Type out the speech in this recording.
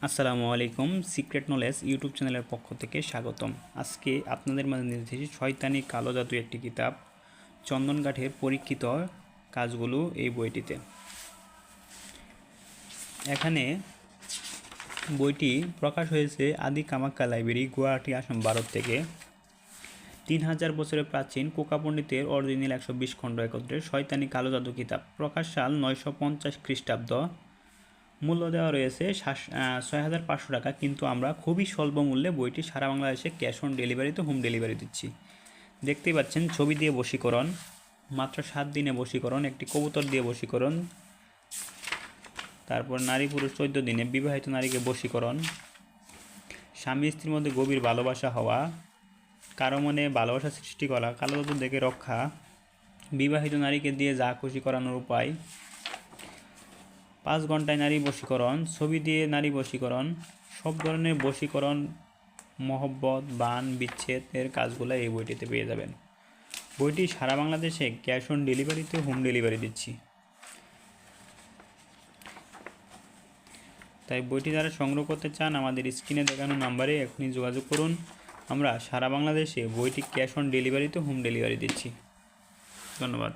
আসসালামু আলাইকুম। Secret knowledge YouTube চ্যানেলের পক্ষ থেকে স্বাগতম। আজকে আপনাদের মাঝে নিয়ে এসেছি শয়তানি কালো জাদু একটি কিতাব, চন্দন কাঠের পরীক্ষিত কাজগুলো এই বইটিতে। এখানে বইটি প্রকাশ হয়েছে আদি কামাখ্যা লাইব্রেরি, গুয়াহাটি, আসাম, ভারত থেকে। 3000 বছরের প্রাচীন কোকা পণ্ডিতের অরিজিনাল 120 খণ্ড একত্রে শয়তানি কালো জাদু কিতাব। প্রকাশ সাল 950 খ্রিস্টাব্দ। মূল্য দেওয়া রয়েছে 6500 টাকা, কিন্তু আমরা খুবই স্বল্প মূল্যে বইটি সারা বাংলাদেশে ক্যাশ অন ডেলিভারিতে হোম ডেলিভারি দিচ্ছি। দেখতেই পাচ্ছেন ছবি দিয়ে বশীকরণ, মাত্র 7 দিনে বশীকরণ, একটি কবুতর দিয়ে বশীকরণ, তারপর নারী পুরুষ 14 দিনে, বিবাহিত নারীকে বশীকরণ, স্বামী স্ত্রীর মধ্যে গভীর ভালোবাসা হওয়া, কারো মনে ভালোবাসা সৃষ্টি করা, কালো জাদু থেকে রক্ষা, বিবাহিত নারীকে দিয়ে যা খুশি করানোর উপায়, 5 ঘন্টায় নারী বশীকরণ, ছবি দিয়ে নারী বশীকরণ, সব ধরনের বশীকরণ, মহব্বত, বান, বিচ্ছেদের কাজগুলো এই বইটিতে পেয়ে যাবেন। বইটি সারা বাংলাদেশে ক্যাশ অন ডেলিভারিতে হোম ডেলিভারি দিচ্ছি। তাই বইটি যারা সংগ্রহ করতে চান আমাদের স্ক্রিনে দেখানো নাম্বারে এখনই যোগাযোগ করুন। আমরা সারা বাংলাদেশে বইটি ক্যাশ অন ডেলিভারিতে হোম ডেলিভারি দিচ্ছি। ধন্যবাদ।